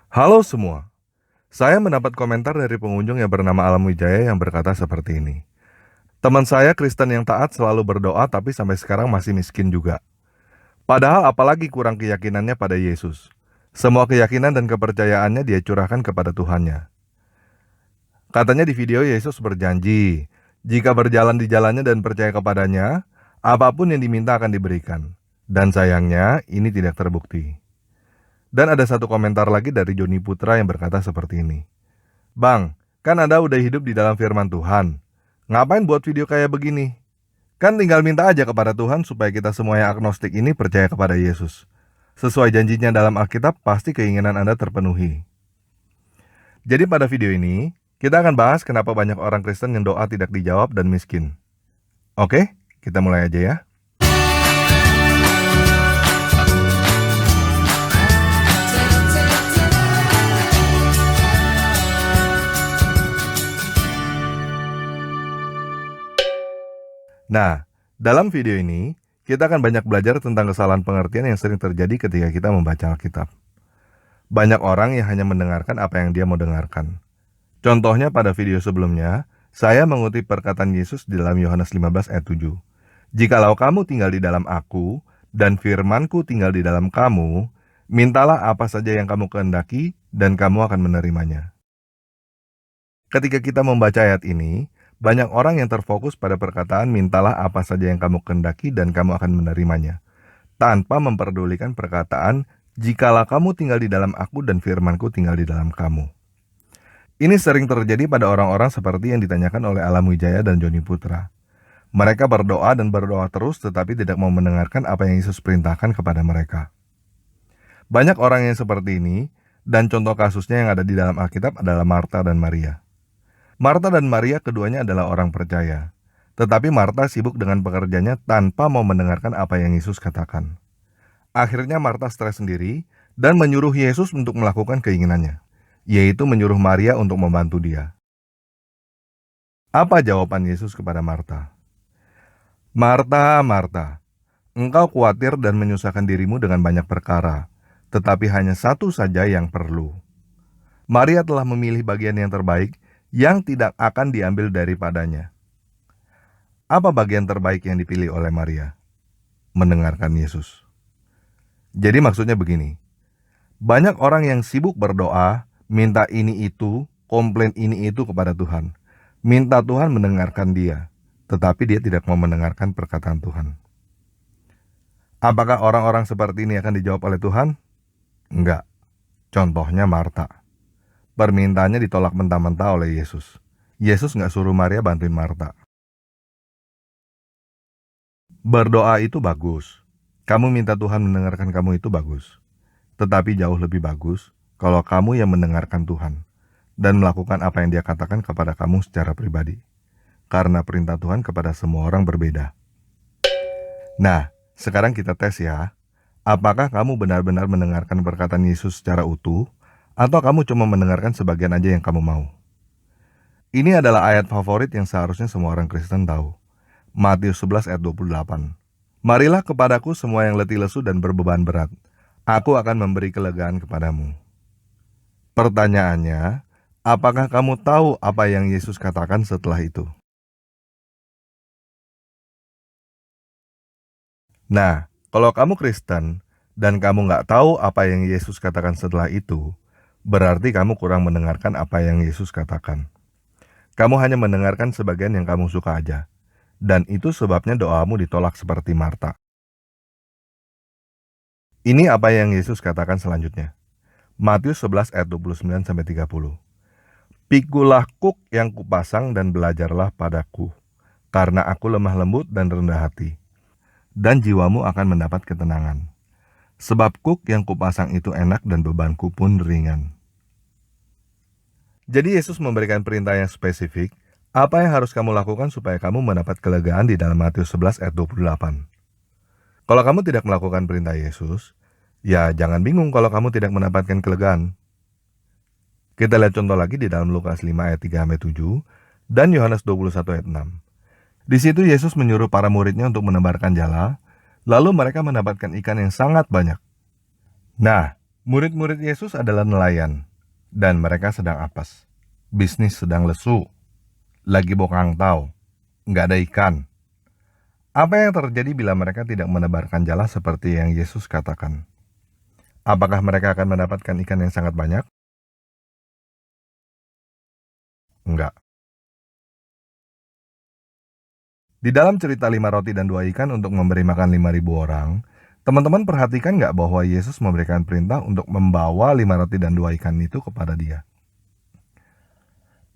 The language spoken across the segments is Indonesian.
Halo semua, saya mendapat komentar dari pengunjung yang bernama Alam Wijaya yang berkata seperti ini. Teman saya Kristen yang taat selalu berdoa tapi sampai sekarang masih miskin juga. Padahal apalagi kurang keyakinannya pada Yesus. Semua keyakinan dan kepercayaannya dia curahkan kepada Tuhannya. Katanya di video Yesus berjanji, jika berjalan di jalannya dan percaya kepadanya, apapun yang diminta akan diberikan. Dan sayangnya ini tidak terbukti. Dan ada satu komentar lagi dari Joni Putra yang berkata seperti ini. Bang, kan Anda udah hidup di dalam firman Tuhan. Ngapain buat video kayak begini? Kan tinggal minta aja kepada Tuhan supaya kita semua yang agnostik ini percaya kepada Yesus. Sesuai janjinya dalam Alkitab, pasti keinginan Anda terpenuhi. Jadi pada video ini, kita akan bahas kenapa banyak orang Kristen yang doa tidak dijawab dan miskin. Oke, kita mulai aja ya. Nah, dalam video ini, kita akan banyak belajar tentang kesalahan pengertian yang sering terjadi ketika kita membaca Alkitab. Banyak orang yang hanya mendengarkan apa yang dia mau dengarkan. Contohnya pada video sebelumnya, saya mengutip perkataan Yesus di dalam Yohanes 15 ayat 7. Jikalau kamu tinggal di dalam aku, dan firmanku tinggal di dalam kamu, mintalah apa saja yang kamu kehendaki, dan kamu akan menerimanya. Ketika kita membaca ayat ini, banyak orang yang terfokus pada perkataan mintalah apa saja yang kamu kehendaki dan kamu akan menerimanya, tanpa memperdulikan perkataan jikalau kamu tinggal di dalam aku dan firmanku tinggal di dalam kamu. Ini sering terjadi pada orang-orang seperti yang ditanyakan oleh Alam Wijaya dan Joni Putra. Mereka berdoa dan berdoa terus tetapi tidak mau mendengarkan apa yang Yesus perintahkan kepada mereka. Banyak orang yang seperti ini, dan contoh kasusnya yang ada di dalam Alkitab adalah Marta dan Maria. Marta dan Maria keduanya adalah orang percaya. Tetapi Marta sibuk dengan pekerjaannya tanpa mau mendengarkan apa yang Yesus katakan. Akhirnya Marta stres sendiri dan menyuruh Yesus untuk melakukan keinginannya, yaitu menyuruh Maria untuk membantu dia. Apa jawaban Yesus kepada Marta? Marta, Marta, engkau khawatir dan menyusahkan dirimu dengan banyak perkara, tetapi hanya satu saja yang perlu. Maria telah memilih bagian yang terbaik, yang tidak akan diambil daripadanya. Apa bagian terbaik yang dipilih oleh Maria? Mendengarkan Yesus. Jadi maksudnya begini, banyak orang yang sibuk berdoa, minta ini itu, komplain ini itu kepada Tuhan. Minta Tuhan mendengarkan dia, tetapi dia tidak mau mendengarkan perkataan Tuhan. Apakah orang-orang seperti ini akan dijawab oleh Tuhan? Enggak. Contohnya Marta. Permintaannya ditolak mentah-mentah oleh Yesus. Yesus nggak suruh Maria bantuin Marta. Berdoa itu bagus. Kamu minta Tuhan mendengarkan kamu itu bagus. Tetapi jauh lebih bagus kalau kamu yang mendengarkan Tuhan dan melakukan apa yang Dia katakan kepada kamu secara pribadi. Karena perintah Tuhan kepada semua orang berbeda. Nah, sekarang kita tes ya. Apakah kamu benar-benar mendengarkan perkataan Yesus secara utuh? Atau kamu cuma mendengarkan sebagian aja yang kamu mau? Ini adalah ayat favorit yang seharusnya semua orang Kristen tahu. Matius 11 ayat 28. Marilah kepadaku semua yang letih lesu dan berbeban berat. Aku akan memberi kelegaan kepadamu. Pertanyaannya, apakah kamu tahu apa yang Yesus katakan setelah itu? Nah, kalau kamu Kristen dan kamu nggak tahu apa yang Yesus katakan setelah itu, berarti kamu kurang mendengarkan apa yang Yesus katakan. Kamu hanya mendengarkan sebagian yang kamu suka aja. Dan itu sebabnya doamu ditolak seperti Marta. Ini apa yang Yesus katakan selanjutnya. Matius 11 ayat 29-30. Pikulah kuk yang kupasang dan belajarlah padaku, karena aku lemah lembut dan rendah hati, dan jiwamu akan mendapat ketenangan. Sebab kuk yang kupasang itu enak dan bebanku pun ringan. Jadi Yesus memberikan perintah yang spesifik, apa yang harus kamu lakukan supaya kamu mendapat kelegaan di dalam Matius 11 ayat 28. Kalau kamu tidak melakukan perintah Yesus, ya jangan bingung kalau kamu tidak mendapatkan kelegaan. Kita lihat contoh lagi di dalam Lukas 5 ayat 3-7 dan Yohanes 21 ayat 6. Di situ Yesus menyuruh para muridnya untuk menebarkan jala, lalu mereka mendapatkan ikan yang sangat banyak. Nah, Murid-murid Yesus adalah nelayan, dan mereka sedang apes. Bisnis sedang lesu, lagi bokang tau, nggak ada ikan. Apa yang terjadi bila mereka tidak menebarkan jala seperti yang Yesus katakan? Apakah mereka akan mendapatkan ikan yang sangat banyak? Enggak. Di dalam cerita 5 roti dan 2 ikan untuk memberi makan 5.000 orang, teman-teman perhatikan nggak bahwa Yesus memberikan perintah untuk membawa 5 roti dan 2 ikan itu kepada dia?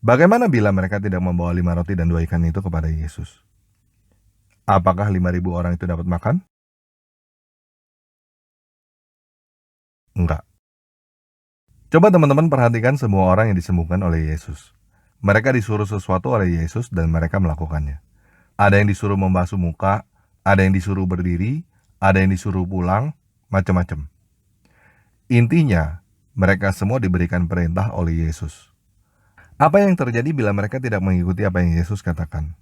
Bagaimana bila mereka tidak membawa 5 roti dan 2 ikan itu kepada Yesus? Apakah 5.000 orang itu dapat makan? Enggak. Coba teman-teman perhatikan semua orang yang disembuhkan oleh Yesus. Mereka disuruh sesuatu oleh Yesus dan mereka melakukannya. Ada yang disuruh membasuh muka, ada yang disuruh berdiri, ada yang disuruh pulang, macam-macam. Intinya, mereka semua diberikan perintah oleh Yesus. Apa yang terjadi bila mereka tidak mengikuti apa yang Yesus katakan?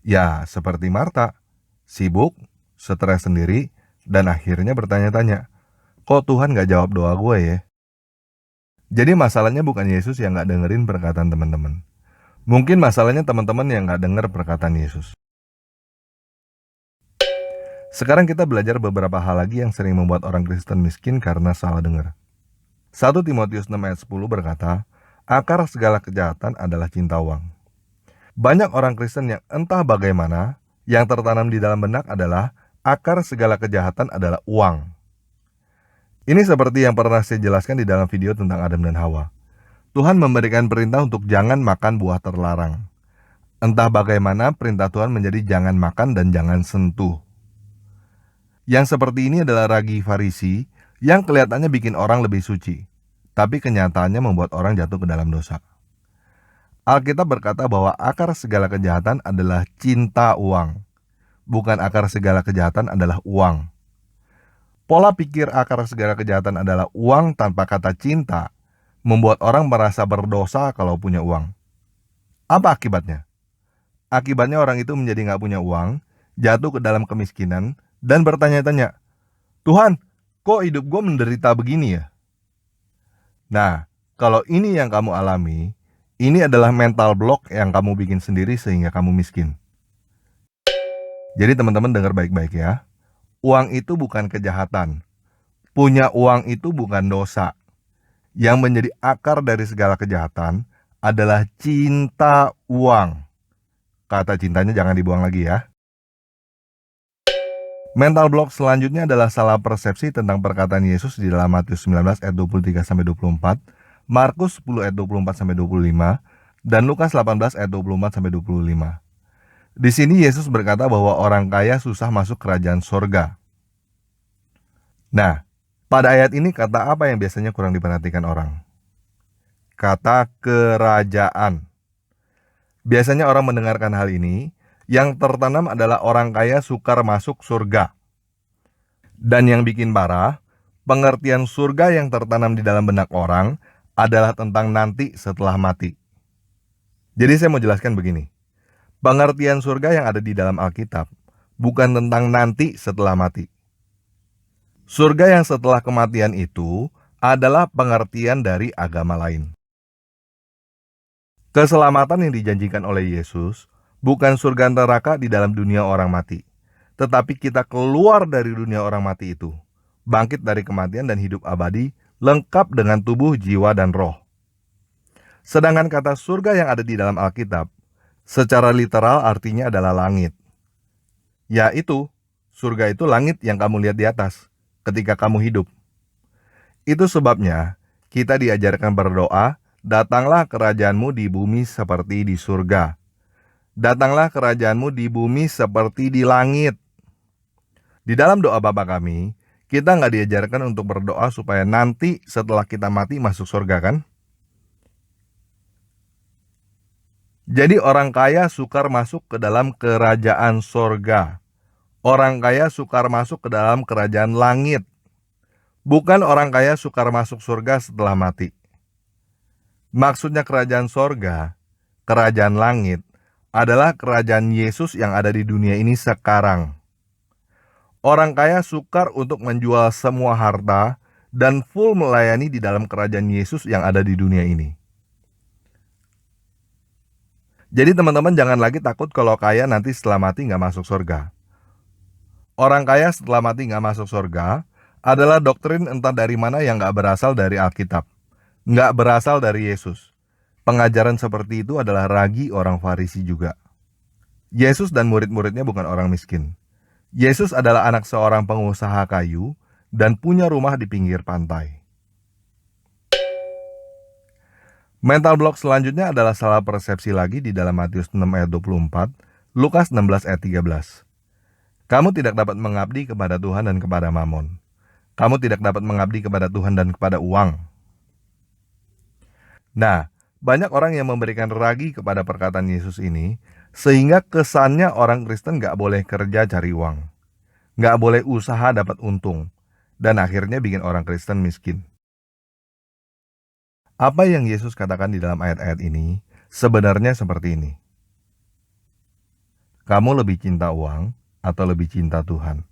Ya, seperti Marta, sibuk, stres sendiri, dan akhirnya bertanya-tanya, kok Tuhan gak jawab doa gue ya? Jadi masalahnya bukan Yesus yang gak dengerin perkataan teman-teman. Mungkin masalahnya teman-teman yang gak denger perkataan Yesus. Sekarang kita belajar beberapa hal lagi yang sering membuat orang Kristen miskin karena salah dengar. 1 Timotius 6 ayat 10 berkata, akar segala kejahatan adalah cinta uang. Banyak orang Kristen yang entah bagaimana, yang tertanam di dalam benak adalah akar segala kejahatan adalah uang. Ini seperti yang pernah saya jelaskan di dalam video tentang Adam dan Hawa. Tuhan memberikan perintah untuk jangan makan buah terlarang. Entah bagaimana perintah Tuhan menjadi jangan makan dan jangan sentuh. Yang seperti ini adalah ragi Farisi yang kelihatannya bikin orang lebih suci, tapi kenyataannya membuat orang jatuh ke dalam dosa. Alkitab berkata bahwa akar segala kejahatan adalah cinta uang, bukan akar segala kejahatan adalah uang. Pola pikir akar segala kejahatan adalah uang tanpa kata cinta membuat orang merasa berdosa kalau punya uang. Apa akibatnya? Akibatnya orang itu menjadi nggak punya uang, jatuh ke dalam kemiskinan, dan bertanya-tanya, Tuhan, kok hidup gue menderita begini ya? Nah, kalau ini yang kamu alami, ini adalah mental block yang kamu bikin sendiri sehingga kamu miskin. Jadi teman-teman dengar baik-baik ya. Uang itu bukan kejahatan. Punya uang itu bukan dosa. Yang menjadi akar dari segala kejahatan adalah cinta uang. Kata cintanya jangan dibuang lagi ya. Mental block selanjutnya adalah salah persepsi tentang perkataan Yesus di dalam Matius 19 ayat 23-24, Markus 10 ayat 24-25, dan Lukas 18 ayat 24-25. Di sini Yesus berkata bahwa orang kaya susah masuk kerajaan sorga. Nah, pada ayat ini kata apa yang biasanya kurang diperhatikan orang? Kata kerajaan. Biasanya orang mendengarkan hal ini, yang tertanam adalah orang kaya sukar masuk surga. Dan yang bikin parah, pengertian surga yang tertanam di dalam benak orang adalah tentang nanti setelah mati. Jadi saya mau jelaskan begini. Pengertian surga yang ada di dalam Alkitab bukan tentang nanti setelah mati. Surga yang setelah kematian itu adalah pengertian dari agama lain. Keselamatan yang dijanjikan oleh Yesus bukan surga neraka di dalam dunia orang mati, tetapi kita keluar dari dunia orang mati itu, bangkit dari kematian dan hidup abadi, lengkap dengan tubuh, jiwa, dan roh. Sedangkan kata surga yang ada di dalam Alkitab, secara literal artinya adalah langit. Yaitu, surga itu langit yang kamu lihat di atas ketika kamu hidup. Itu sebabnya kita diajarkan berdoa, datanglah kerajaanmu di bumi seperti di surga. Datanglah kerajaanmu di bumi seperti di langit. Di dalam doa Bapa kami, kita nggak diajarkan untuk berdoa supaya nanti setelah kita mati masuk surga kan? Jadi orang kaya sukar masuk ke dalam kerajaan surga. Orang kaya sukar masuk ke dalam kerajaan langit. Bukan orang kaya sukar masuk surga setelah mati. Maksudnya kerajaan surga, kerajaan langit, adalah kerajaan Yesus yang ada di dunia ini sekarang. Orang kaya sukar untuk menjual semua harta dan full melayani di dalam kerajaan Yesus yang ada di dunia ini. Jadi teman-teman jangan lagi takut kalau kaya nanti setelah mati nggak masuk surga. Orang kaya setelah mati nggak masuk surga adalah doktrin entah dari mana yang nggak berasal dari Alkitab, nggak berasal dari Yesus. Pengajaran seperti itu adalah ragi orang Farisi juga. Yesus dan murid-muridnya bukan orang miskin. Yesus adalah anak seorang pengusaha kayu dan punya rumah di pinggir pantai. Mental block selanjutnya adalah salah persepsi lagi di dalam Matius 6 ayat 24, Lukas 16 ayat 13. Kamu tidak dapat mengabdi kepada Tuhan dan kepada Mamon. Kamu tidak dapat mengabdi kepada Tuhan dan kepada uang. Nah, banyak orang yang memberikan ragi kepada perkataan Yesus ini, sehingga kesannya orang Kristen gak boleh kerja cari uang. Gak boleh usaha dapat untung. Dan akhirnya bikin orang Kristen miskin. Apa yang Yesus katakan di dalam ayat-ayat ini, sebenarnya seperti ini. Kamu lebih cinta uang atau lebih cinta Tuhan?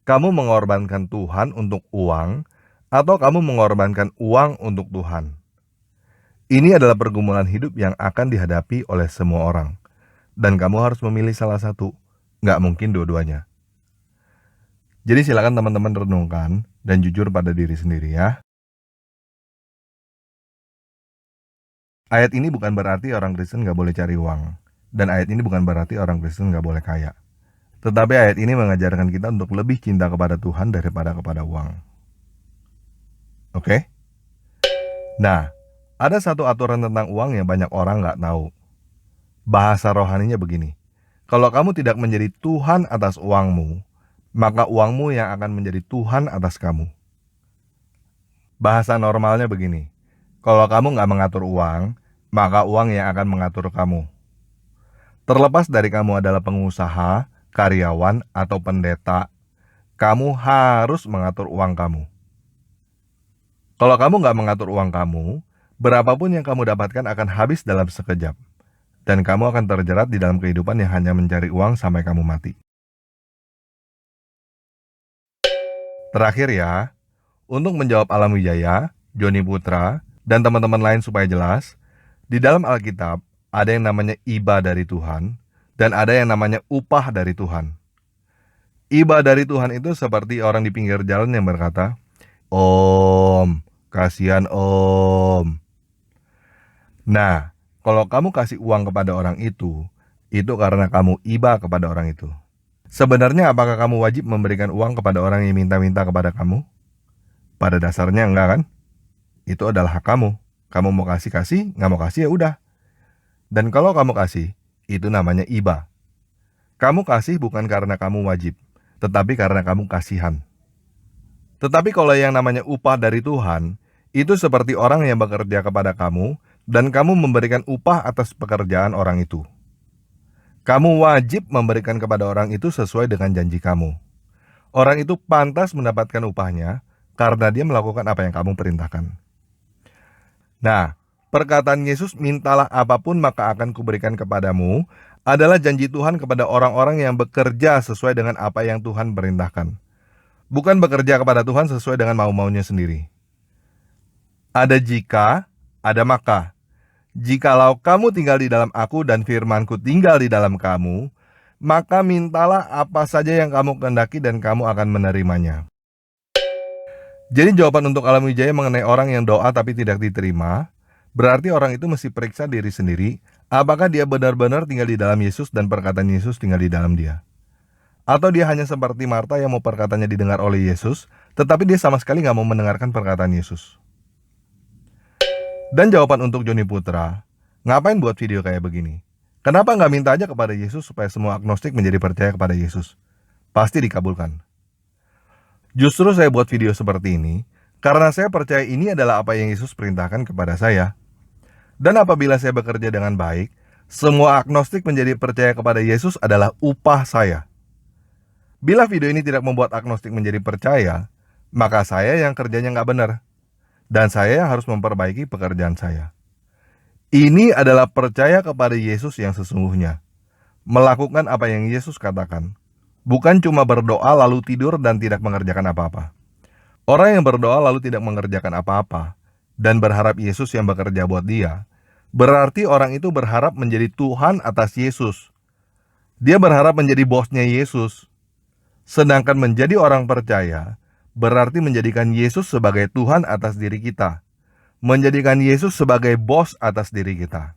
Kamu mengorbankan Tuhan untuk uang, atau kamu mengorbankan uang untuk Tuhan? Ini adalah pergumulan hidup yang akan dihadapi oleh semua orang. Dan kamu harus memilih salah satu, nggak mungkin dua-duanya. Jadi silakan teman-teman renungkan dan jujur pada diri sendiri ya. Ayat ini bukan berarti orang Kristen nggak boleh cari uang. Dan ayat ini bukan berarti orang Kristen nggak boleh kaya. Tetapi ayat ini mengajarkan kita untuk lebih cinta kepada Tuhan daripada kepada uang. Oke? Nah, ada satu aturan tentang uang yang banyak orang nggak tahu. Bahasa rohaninya begini. Kalau kamu tidak menjadi Tuhan atas uangmu, maka uangmu yang akan menjadi Tuhan atas kamu. Bahasa normalnya begini. Kalau kamu nggak mengatur uang, maka uang yang akan mengatur kamu. Terlepas dari kamu adalah pengusaha, karyawan, atau pendeta, kamu harus mengatur uang kamu. Kalau kamu nggak mengatur uang kamu, berapapun yang kamu dapatkan akan habis dalam sekejap. Dan kamu akan terjerat di dalam kehidupan yang hanya mencari uang sampai kamu mati. Terakhir ya, untuk menjawab Alam Wijaya, Joni Putra, dan teman-teman lain supaya jelas, di dalam Alkitab, ada yang namanya iba dari Tuhan, dan ada yang namanya upah dari Tuhan. Iba dari Tuhan itu seperti orang di pinggir jalan yang berkata, "Om, kasihan Om." Nah, kalau kamu kasih uang kepada orang itu karena kamu iba kepada orang itu. Sebenarnya apakah kamu wajib memberikan uang kepada orang yang minta-minta kepada kamu? Pada dasarnya enggak kan? Itu adalah hak kamu. Kamu mau kasih, nggak mau kasih ya udah. Dan kalau kamu kasih, itu namanya iba. Kamu kasih bukan karena kamu wajib, tetapi karena kamu kasihan. Tetapi kalau yang namanya upah dari Tuhan, itu seperti orang yang bekerja kepada kamu, dan kamu memberikan upah atas pekerjaan orang itu. Kamu wajib memberikan kepada orang itu sesuai dengan janji kamu. Orang itu pantas mendapatkan upahnya, karena dia melakukan apa yang kamu perintahkan. Nah, perkataan Yesus, "Mintalah apapun maka akan kuberikan kepadamu," adalah janji Tuhan kepada orang-orang yang bekerja sesuai dengan apa yang Tuhan perintahkan. Bukan bekerja kepada Tuhan sesuai dengan mau-maunya sendiri. Ada jika, ada maka. Jikalau kamu tinggal di dalam aku dan firmanku tinggal di dalam kamu, maka mintalah apa saja yang kamu kehendaki dan kamu akan menerimanya. Jadi jawaban untuk Alam Wijaya mengenai orang yang doa tapi tidak diterima, berarti orang itu mesti periksa diri sendiri, apakah dia benar-benar tinggal di dalam Yesus dan perkataan Yesus tinggal di dalam dia. Atau dia hanya seperti Marta yang mau perkataannya didengar oleh Yesus, tetapi dia sama sekali nggak mau mendengarkan perkataan Yesus. Dan jawaban untuk Joni Putra, ngapain buat video kayak begini? Kenapa nggak minta aja kepada Yesus supaya semua agnostik menjadi percaya kepada Yesus? Pasti dikabulkan. Justru saya buat video seperti ini, karena saya percaya ini adalah apa yang Yesus perintahkan kepada saya. Dan apabila saya bekerja dengan baik, semua agnostik menjadi percaya kepada Yesus adalah upah saya. Bila video ini tidak membuat agnostik menjadi percaya, maka saya yang kerjanya nggak benar. Dan saya yang harus memperbaiki pekerjaan saya. Ini adalah percaya kepada Yesus yang sesungguhnya. Melakukan apa yang Yesus katakan. Bukan cuma berdoa lalu tidur dan tidak mengerjakan apa-apa. Orang yang berdoa lalu tidak mengerjakan apa-apa dan berharap Yesus yang bekerja buat dia, berarti orang itu berharap menjadi Tuhan atas Yesus. Dia berharap menjadi bosnya Yesus. Sedangkan menjadi orang percaya berarti menjadikan Yesus sebagai Tuhan atas diri kita. Menjadikan Yesus sebagai bos atas diri kita.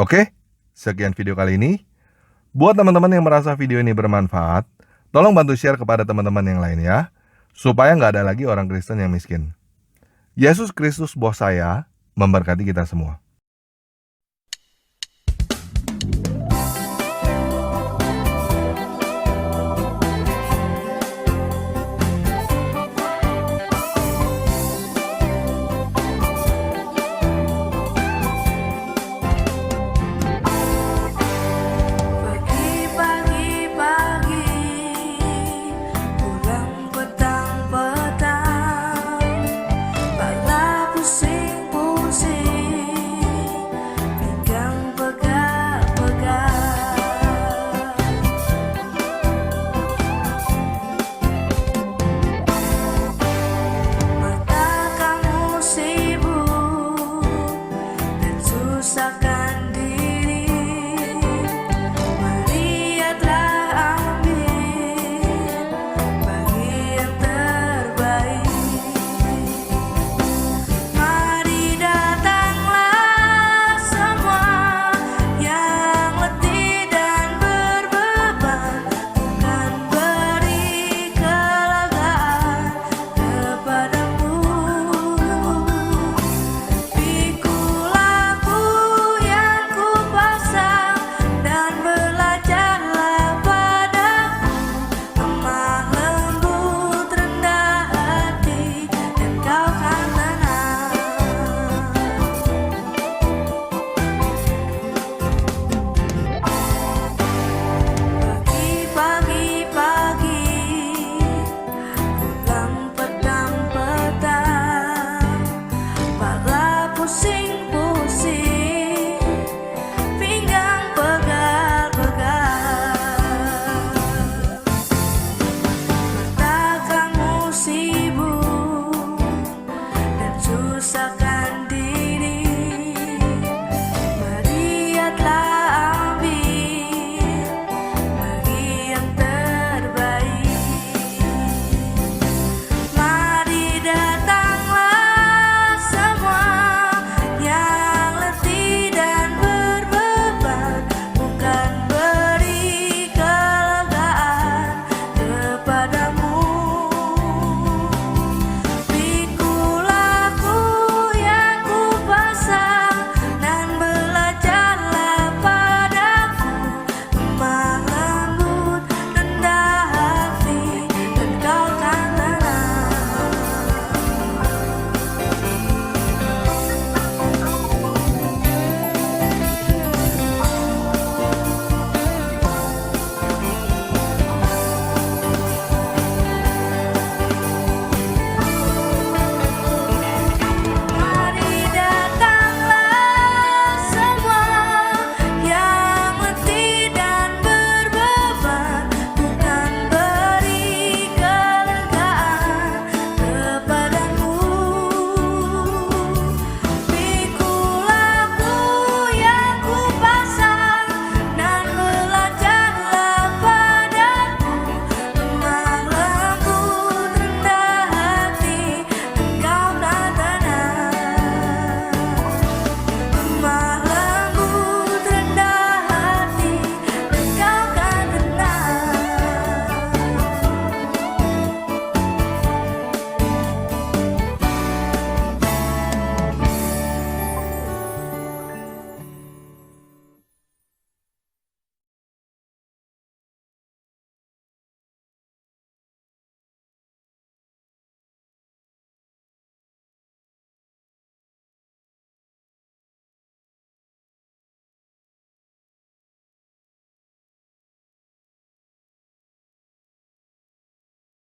Oke, sekian video kali ini. Buat teman-teman yang merasa video ini bermanfaat, tolong bantu share kepada teman-teman yang lain ya, supaya nggak ada lagi orang Kristen yang miskin. Yesus Kristus bos saya, memberkati kita semua.